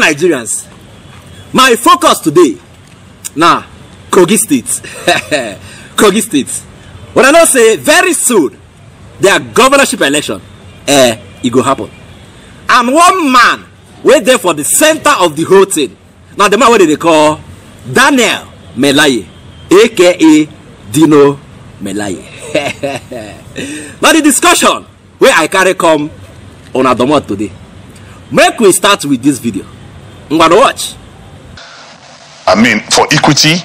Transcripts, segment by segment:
Nigerians, my focus today now Kogi State. Kogi State. When I know say very soon their governorship election it go happen. And one man wait there for the center of the whole thing. Now the man what they call Daniel Melaye, aka Dino Melaye. Now the discussion where I carry come on Adomot today. Make we start with this video. I'm gonna watch. I mean, for equity,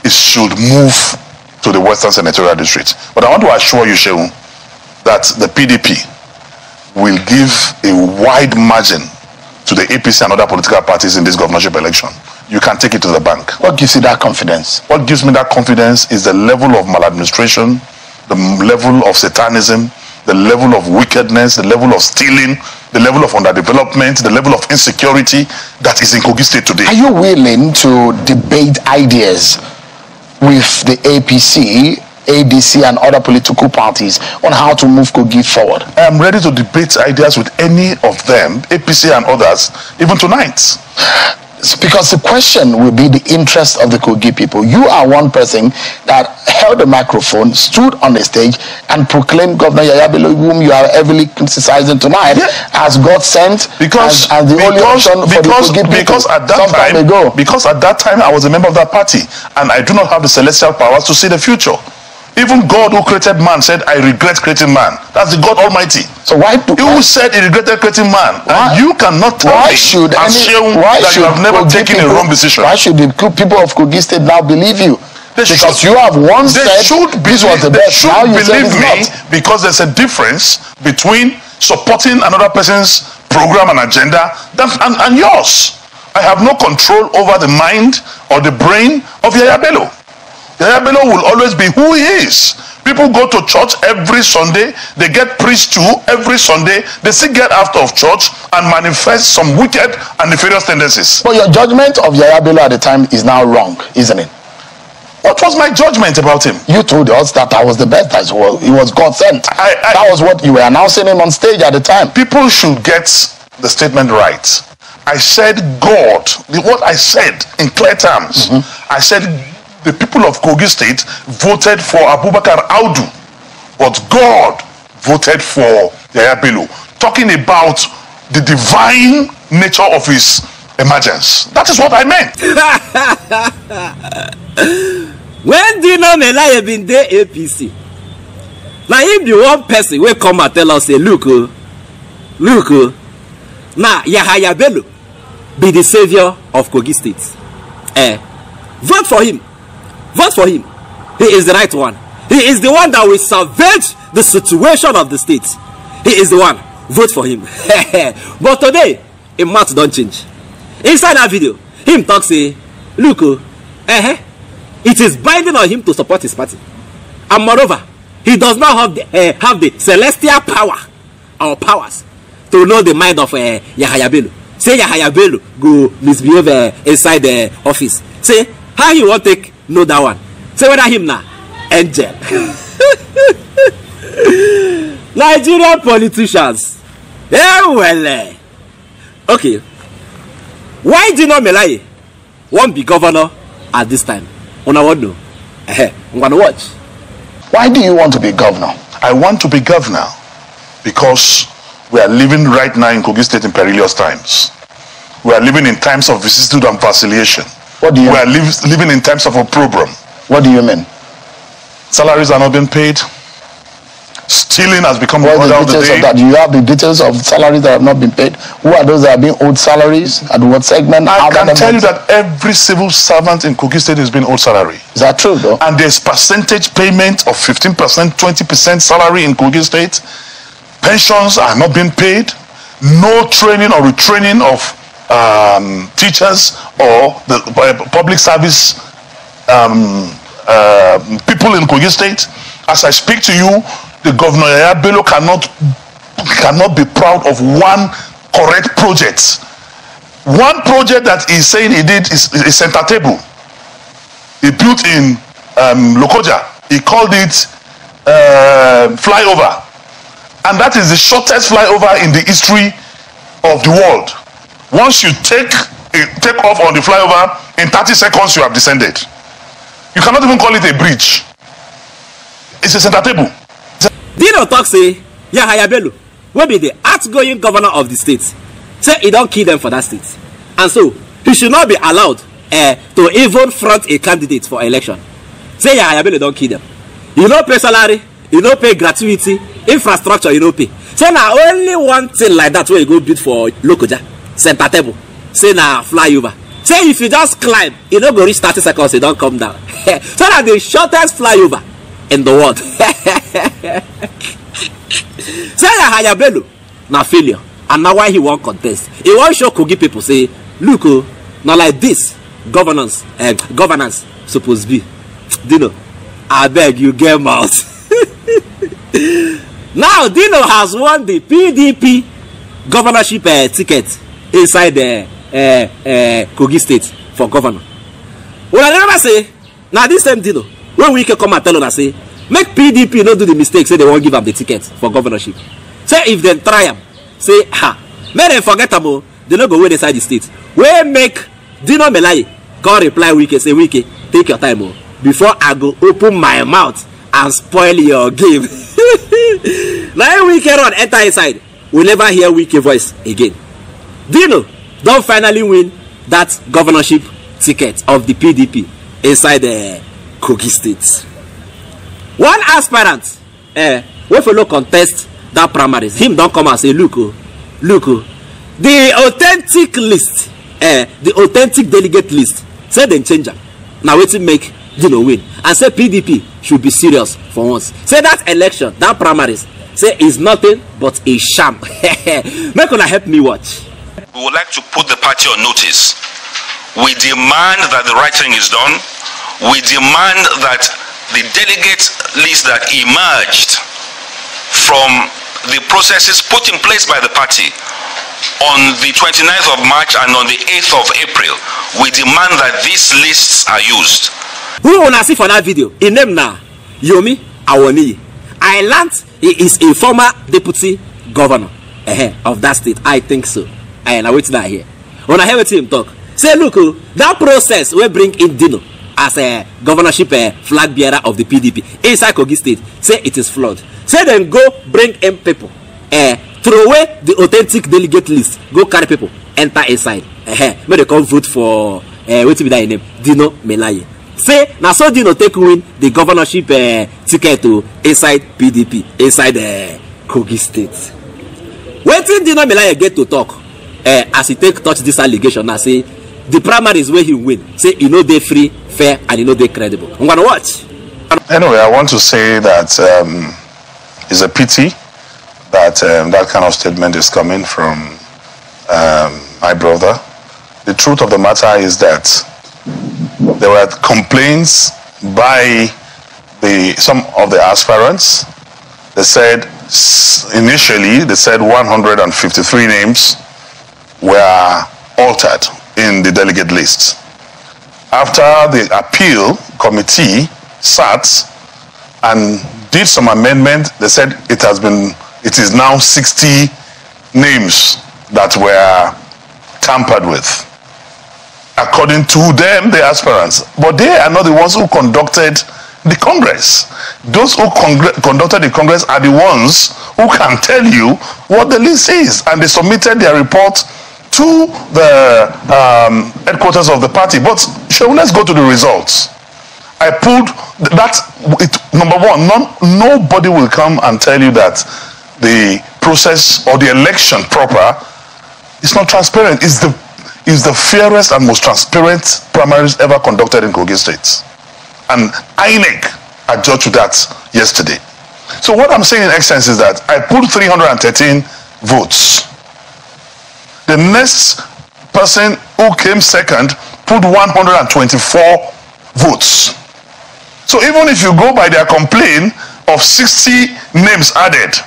it should move to the Western Senatorial District. But I want to assure you, Shehu, that the PDP will give a wide margin to the APC and other political parties in this governorship election. You can take it to the bank. What gives you that confidence? What gives me that confidence is the level of maladministration, the level of satanism, the level of wickedness, the level of stealing, the level of underdevelopment, the level of insecurity that is in Kogi State today. Are you willing to debate ideas with the APC, ADC and other political parties on how to move Kogi forward? I am ready to debate ideas with any of them, APC and others, even tonight. Because the question will be the interest of the Kogi people. You are one person that held the microphone, stood on the stage, and proclaimed Governor Yahaya Bello, whom you are heavily criticizing tonight, as God sent, because as the only option for the Kogi people. Because at that time I was a member of that party, and I do not have the celestial powers to see the future. Even God who created man said, I regret creating man. That's the God Almighty. So why do you said he regretted creating man? And you cannot tell me that you have never taken a wrong decision. Why should the people of Kogi State now believe you? Because you have once said this was the best. Now you say it's not. Because there's a difference between supporting another person's program and agenda and yours. I have no control over the mind or the brain of Yahaya Bello. Yahaya Bello will always be who he is. People go to church every Sunday. They get preached to every Sunday. They still get out of church and manifest some wicked and nefarious tendencies. But your judgment of Yahaya Bello at the time is now wrong, isn't it? What was my judgment about him? You told us that I was the best as well. He was God sent. That was what you were announcing him on stage at the time. People should get the statement right. I said God. What I said in clear terms. I said the people of Kogi State voted for Abubakar Audu, but God voted for Yahaya Bello, talking about the divine nature of his emergence. That is what I meant. When Dino Melaye been there APC, now if the one person will come and tell us, say, look, now Yahaya Bello be the savior of Kogi State. Vote for him. Vote for him. He is the right one. He is the one that will salvage the situation of the state. He is the one. Vote for him. But today, a matter don't change. Inside that video, him talk say, look, it is binding on him to support his party. And moreover, he does not have the celestial power or powers to know the mind of Yahaya Bello. Say Yahaya Bello go misbehave inside the office. Say, how he won't take know that one. Say whether him now angel. Nigerian politicians. Well. Okay. Why Dino Melaye won't be governor at this time? On our know. I'm gonna watch. Why do you want to be governor? I want to be governor because we are living right now in Kogi State in perilous times. We are living in times of vicissitude and vacillation. What do you mean? We are living in times of a program. What do you mean? Salaries are not being paid. Stealing has become the order of the day. Do you have the details of salaries that have not been paid? Who are those that are being owed salaries? At what segment? I can tell you that every civil servant in Kogi State is being owed salary. Is that true though? And there's percentage payment of 15%, 20% salary in Kogi State. Pensions are not being paid. No training or retraining of teachers or the public service people in Kogi State. As I speak to you, the Governor Yahaya Bello cannot be proud of one correct project. One project that he's saying he did is a center table. He built in Lokoja. He called it flyover. And that is the shortest flyover in the history of the world. Once you take take off on the flyover, in 30 seconds you have descended. You cannot even call it a bridge. It's a center table. Dino talk say, Yahaya Bello will be the outgoing governor of the state. Say he don't kill them for that state. And so, he should not be allowed to even front a candidate for election. Say Yahaya Bello don't kill them. You don't pay salary, you don't pay gratuity, infrastructure you don't pay. So now only one thing like that where you go bid for Lokoja, center table. Say now flyover. Say if you just climb, you don't go reach 30 seconds, you don't come down. So that the shortest flyover in the world. Say Yahaya Bello na failure. And now why he won't contest? He won't show Kogi people say, look, not like this governance supposed to be. Dino, I beg you get mouth. Now Dino has won the PDP governorship ticket inside the Kogi state for governor. Well, I never say, now this same Dino, when we can come and tell us say, make PDP not do the mistake, say they won't give up the ticket for governorship. Say if they try them, say, may they forget them, they don't go inside the state. We make Dino Melaye come reply Wike, say Wike, take your time before I go open my mouth and spoil your game. Now Wike run enter inside, we'll never hear Wike voice again. Dino don't finally win that governorship ticket of the PDP inside the Kogi state. One aspirant, we follow contest that primaries. Him don't come and say, look, the authentic list, the authentic delegate list, say they change them. Now wait to make Dino win. And say PDP should be serious for once. Say that election, that primaries, say is nothing but a sham. Make una help me watch. We would like to put the party on notice. We demand that the right thing is done. We demand that the delegate list that emerged from the processes put in place by the party on the 29th of March and on the 8th of April, we demand that these lists are used. Who wanna see for that video? In name now, Yomi Awoni. I learned he is a former deputy governor of that state. I think so. And I wait that here. When I hear him talk, say look, that process will bring in Dino as a governorship flag bearer of the PDP inside Kogi state. Say it is flawed. Say then go bring in people. Throw away the authentic delegate list. Go carry people. Enter inside. May they come vote for what be that name? Dino Melaye. Say now so Dino take win the governorship ticket to inside PDP inside Kogi state. Waiting Dino Melaye get to talk as he touch this allegation now say the primaries where he win. Say he know they free, fair, and he know they credible. I'm gonna watch. Anyway, I want to say that it's a pity that that kind of statement is coming from my brother. The truth of the matter is that there were complaints by some of the aspirants. They said initially 153 names were altered in the delegate list. After the appeal committee sat and did some amendment, they said it is now 60 names that were tampered with, according to them, the aspirants. But they are not the ones who conducted the Congress. Those who conducted the Congress are the ones who can tell you what the list is. And they submitted their report to the headquarters of the party. But let's go to the results. I pulled that. Number one, nobody will come and tell you that the process or the election proper is not transparent. It's the fairest and most transparent primaries ever conducted in Kogi State. And INEC adjudged to that yesterday. So what I'm saying in essence is that I pulled 313 votes. The next person who came second put 124 votes. So even if you go by their complaint of 60 names added,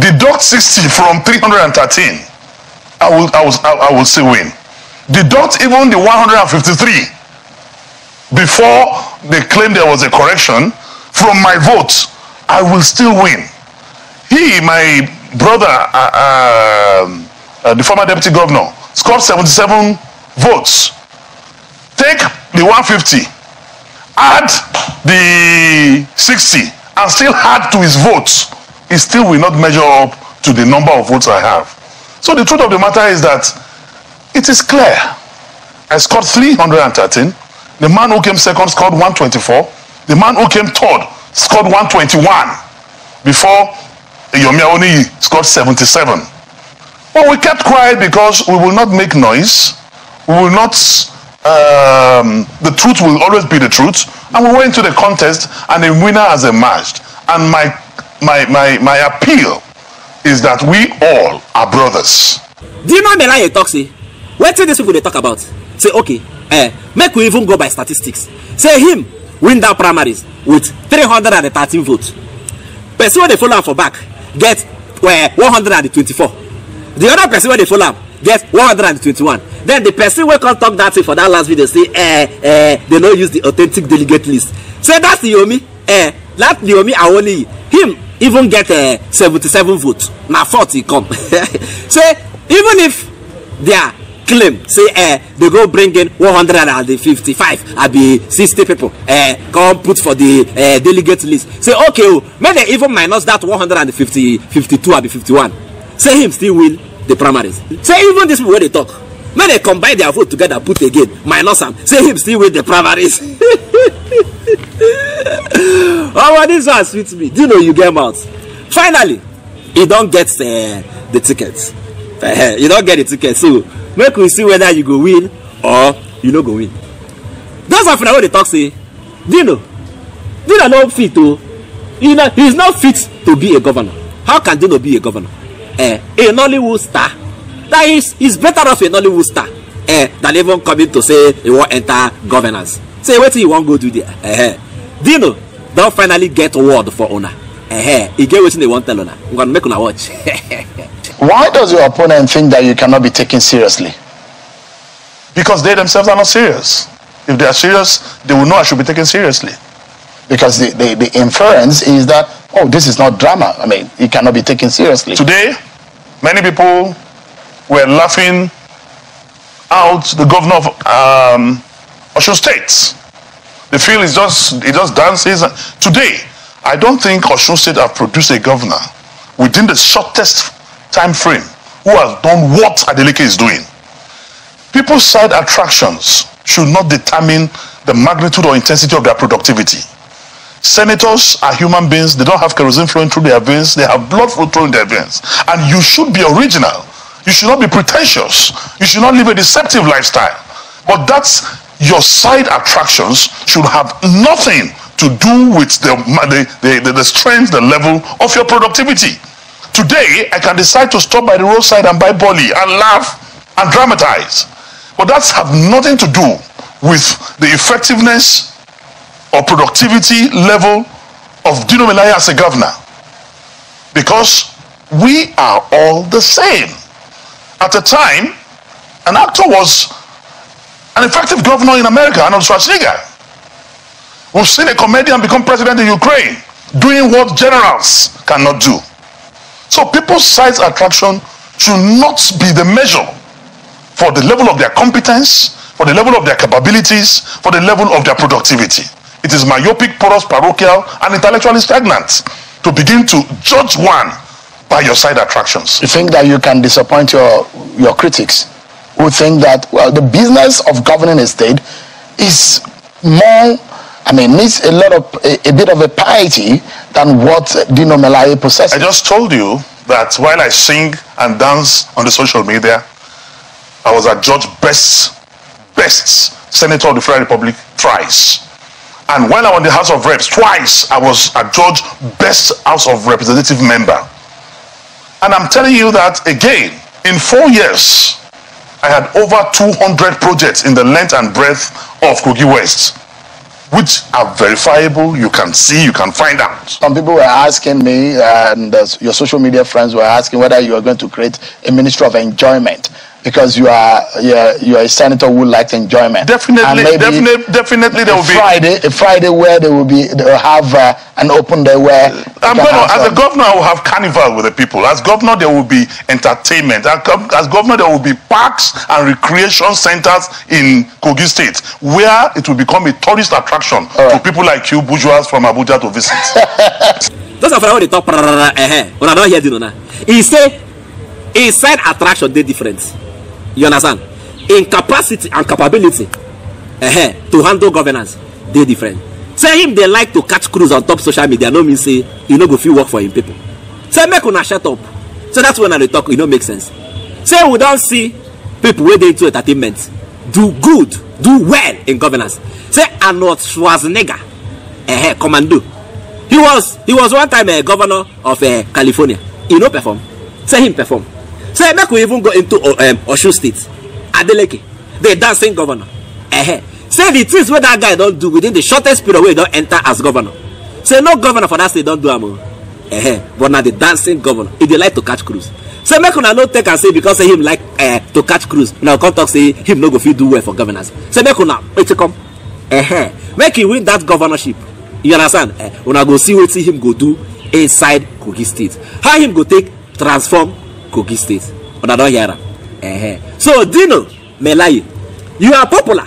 deduct 60 from 313, I will still win. Deduct even the 153 before they claim there was a correction from my vote, I will still win. My brother, the former deputy governor, scored 77 votes. Take the 150, add the 60, and still add to his votes. It still will not measure up to the number of votes I have. So the truth of the matter is that it is clear. I scored 313. The man who came second scored 124. The man who came third scored 121. Before Yomi Awoniyi scored 77. But we kept quiet because we will not make noise. We will not, the truth will always be the truth. And we went into the contest and a winner has emerged. And my appeal is that we all are brothers. Dino Melaye talk say, what these people they talk about? Say, okay, make we even go by statistics. Say him win that primaries with 313 votes. Person where they follow for back get 124. The other person where they follow get 121. Then the person where can talk that thing for that last video say, they don't use the authentic delegate list. Say that's the Yomi, that the Yomi Awoniyi, him even get 77 votes. Now 40 come. Say even if they are claim say they go bring in 155 I be 60 people come put for the delegate list. Say okay, may they even minus that 152 I be 51. Say him still win the primaries. Say even this people where they talk, may they combine their vote together put again minus them. Say him still win the primaries. Oh, this one sweet me. Do you know you get mouth? Finally, you don't get the tickets. You don't get the ticket. So make we see whether you go win or you no go win. Those of them they talk say, Dino no fit to. He's not fit to be a governor. How can Dino be a governor? A Nollywood star. That is better off a Nollywood star than even coming to say he won't enter governance. Say what you want go do there. Dino don't finally get word for owner. He get what they want tell owner. I'm gonna make una watch. Why does your opponent think that you cannot be taken seriously? Because they themselves are not serious. If they are serious, they will know I should be taken seriously. Because the inference is that, oh, this is not drama. I mean, it cannot be taken seriously. Today, many people were laughing out the governor of Osun State. They feel he just dances. Today, I don't think Osun State have produced a governor within the shortest time frame who has done what Adeleke is doing. People's side attractions should not determine the magnitude or intensity of their productivity. Senators are human beings. They don't have kerosene flowing through their veins. They have blood flowing through their veins. And you should be original. You should not be pretentious. You should not live a deceptive lifestyle. But that's your side attractions should have nothing to do with the strength, the level of your productivity. Today, I can decide to stop by the roadside and buy bolly and laugh and dramatize. But that's have nothing to do with the effectiveness or productivity level of Dino Melaye as a governor. Because we are all the same. At a time, an actor was an effective governor in America, Arnold Schwarzenegger. We've seen a comedian become president in Ukraine, doing what generals cannot do. So people's size attraction should not be the measure for the level of their competence, for the level of their capabilities, for the level of their productivity. It is myopic, porous, parochial, and intellectually stagnant to begin to judge one by your side attractions. You think that you can disappoint your critics who think that, well, the business of governing a state is more, needs a bit of a piety than what Dino Melaye possesses. I just told you that while I sing and dance on the social media, I was adjudged best senator of the Federal Republic thrice. And when I was in the House of Reps twice, I was adjudged best House of Representative member. And I'm telling you that again, in 4 years, I had over 200 projects in the length and breadth of Kogi West, which are verifiable. You can see, you can find out. Some people were asking me, and your social media friends were asking whether you are going to create a ministry of enjoyment. because you are a senator who likes enjoyment. Definitely there will be a Friday where they'll have an open day where as a governor I will have carnival with the people. As governor there will be entertainment. As governor there will be parks and recreation centers in Kogi State where it will become a tourist attraction to people like you bourgeois from Abuja to visit. Those are what they talk. When I don't hear Dino now, he say inside attraction they different. You understand? In capacity and capability to handle governance they different. Say him they like to catch cruise on top social media. No mean say you know go feel work for him people. Say make una shut up. So that's when I talk. You know make sense. Say we don't see people where they into entertainment do good, do well in governance. Say Arnold Schwarzenegger, commando. He was one time a governor of California. He no perform. Say him perform. Say make we even go into Osun State, Adeleke, the dancing governor. Say the things where that guy don't do within the shortest period where he don't enter as governor. Say no governor for that state don't do am. But now the dancing governor, if they like to catch cruise. Say make una no take and say because say him like to catch cruise. Now come talk say him no go fit do well for governance. Say make una come. Make him win that governorship. You understand? Una go see wetin him go do inside Kogi State. How him go take transform Kogi State. Una don hear am. So Dino, Melaye, you are popular.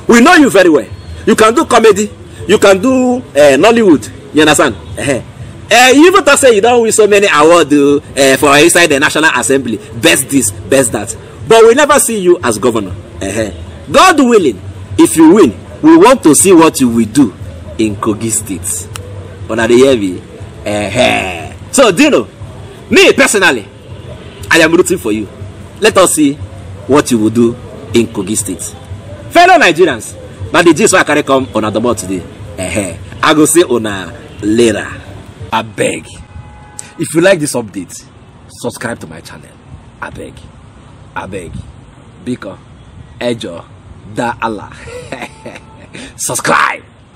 We know you very well. You can do comedy. You can do Nollywood. You understand? You even talk say you don't win so many awards for inside the National Assembly. Best this, best that. But we never see you as governor. God willing, if you win, we want to see what you will do in Kogi State. Una dey hear me? So Dino, me personally, I am rooting for you. Let us see what you will do in Kogi State. Fellow Nigerians, now the gist I carry come on the board today. I go say una later. I beg. If you like this update, subscribe to my channel. I beg. Because Ejo da Allah. Subscribe.